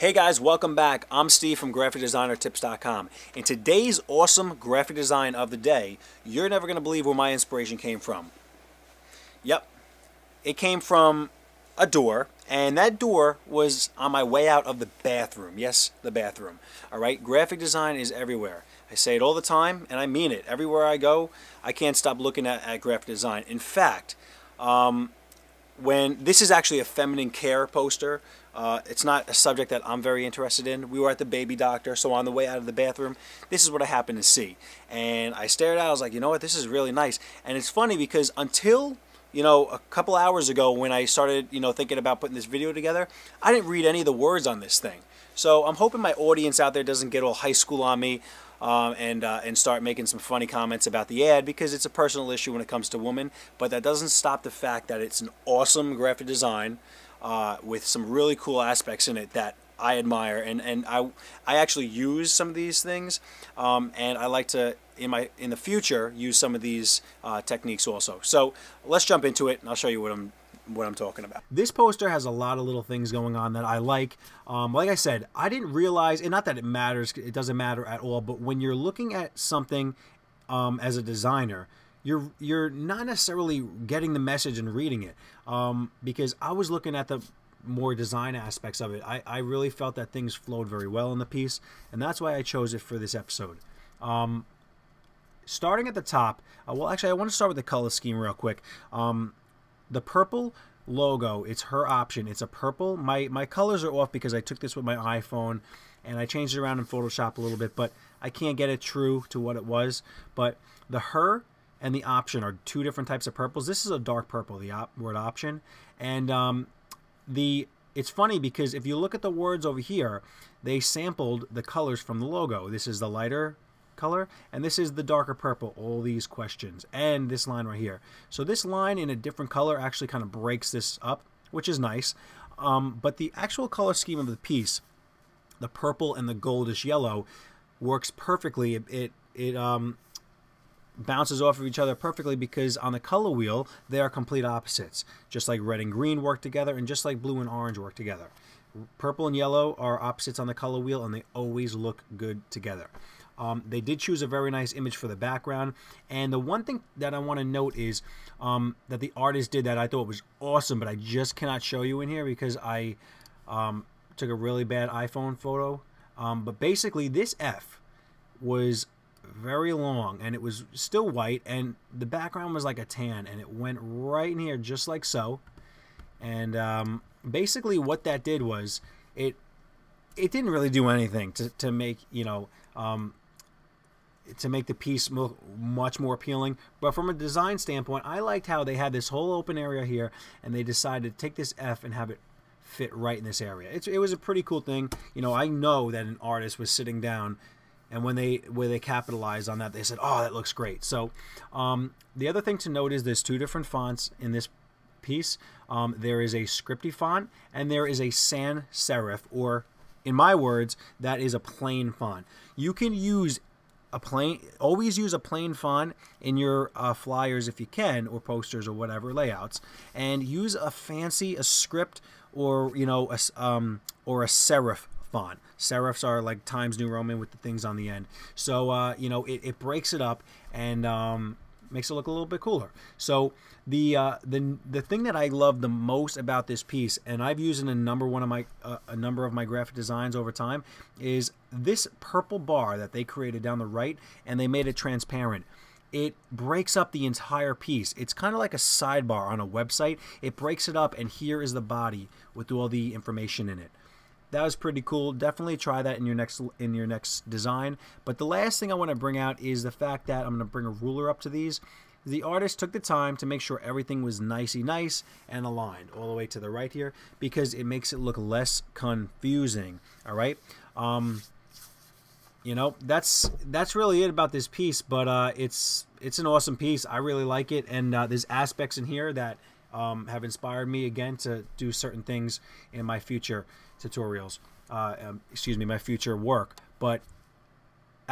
Hey guys, welcome back. I'm Steve from GraphicDesignerTips.com. In today's awesome graphic design of the day, you're never going to believe where my inspiration came from. Yep, it came from a door, and that door was on my way out of the bathroom. Yes, the bathroom. Alright, graphic design is everywhere. I say it all the time, and I mean it. Everywhere I go, I can't stop looking at graphic design. In fact, when this is actually a feminine care poster. It's not a subject that I'm very interested in. We were at the baby doctor, so on the way out of the bathroom, this is what I happened to see. And I stared at it, I was like, you know what, this is really nice. And it's funny because until, a couple hours ago when I started, thinking about putting this video together, I didn't read any of the words on this thing. So I'm hoping my audience out there doesn't get all high school on me and start making some funny comments about the ad, because it's a personal issue when it comes to women. But that doesn't stop the fact that it's an awesome graphic design with some really cool aspects in it that I admire, and I actually use some of these things, and I like to in the future use some of these techniques also. So let's jump into it, and I'll show you what I'm talking about. This poster has a lot of little things going on that I like. Like I said, I didn't realize, and not that it matters, it doesn't matter at all, but when you're looking at something as a designer, you're not necessarily getting the message and reading it, because I was looking at the more design aspects of it. I really felt that things flowed very well in the piece, and that's why I chose it for this episode. Starting at the top, well, actually, I want to start with the color scheme real quick. The purple logo, it's her option. It's a purple. My colors are off because I took this with my iPhone, and I changed it around in Photoshop a little bit, but I can't get it true to what it was. But the her and the option are two different types of purples. This is a dark purple, the word option. And it's funny because if you look at the words over here, they sampled the colors from the logo. This is the lighter color, and this is the darker purple, all these questions, and this line right here. So this line in a different color actually kind of breaks this up, which is nice. But the actual color scheme of the piece, the purple and the goldish yellow, works perfectly. It bounces off of each other perfectly because on the color wheel they are complete opposites. Just like red and green work together, and just like blue and orange work together. Purple and yellow are opposites on the color wheel, and they always look good together. They did choose a very nice image for the background, and the one thing that I want to note is that the artist did that I thought was awesome, but I just cannot show you in here because I took a really bad iPhone photo. But basically this F was very long, and it was still white, and the background was like a tan, and it went right in here just like so. And basically what that did was it didn't really do anything to make to make the piece much more appealing. But from a design standpoint, I liked how they had this whole open area here, and they decided to take this F and have it fit right in this area. It was a pretty cool thing. I know that an artist was sitting down, and when they capitalized on that, they said, oh, that looks great. So the other thing to note is there's two different fonts in this piece. There is a scripty font, and there is a sans serif, or in my words, that is a plain font. You can use always use a plain font in your flyers if you can, or posters or whatever layouts, and use a script or a serif font. Serifs are like Times New Roman with the things on the end. So it breaks it up and makes it look a little bit cooler. So the thing that I love the most about this piece, and I've used in a number of my graphic designs over time, is this purple bar that they created down the right, and they made it transparent. It breaks up the entire piece. It's kind of like a sidebar on a website. It breaks it up, and here is the body with all the information in it. That was pretty cool. Definitely try that in your next design. But the last thing I want to bring out is the fact that I'm going to bring a ruler up to these. The artist took the time to make sure everything was nicey nice and aligned all the way to the right here, because it makes it look less confusing. All right. That's really it about this piece, but it's an awesome piece. I really like it, and there's aspects in here that have inspired me again to do certain things in my future tutorials, my future work. But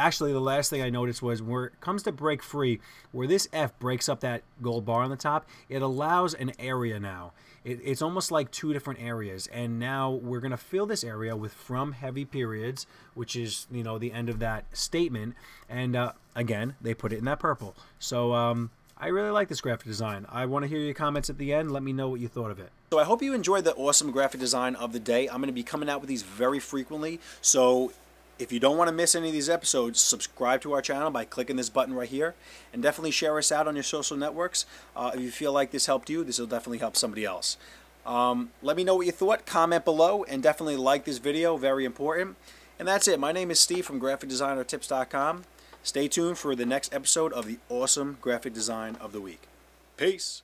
Actually, the last thing I noticed was where it comes to break free, where this F breaks up that gold bar on the top, it allows an area now. It's almost like two different areas, and now we're going to fill this area with from heavy periods, which is, you know, the end of that statement, and again, they put it in that purple. So I really like this graphic design. I want to hear your comments at the end. Let me know what you thought of it. So I hope you enjoyed the awesome graphic design of the day. I'm going to be coming out with these very frequently, so if you don't want to miss any of these episodes, subscribe to our channel by clicking this button right here, and definitely share us out on your social networks. If you feel like this helped you, this will definitely help somebody else. Let me know what you thought, comment below, and definitely like this video, very important. And that's it. My name is Steve from GraphicDesignerTips.com. Stay tuned for the next episode of the awesome graphic design of the week. Peace.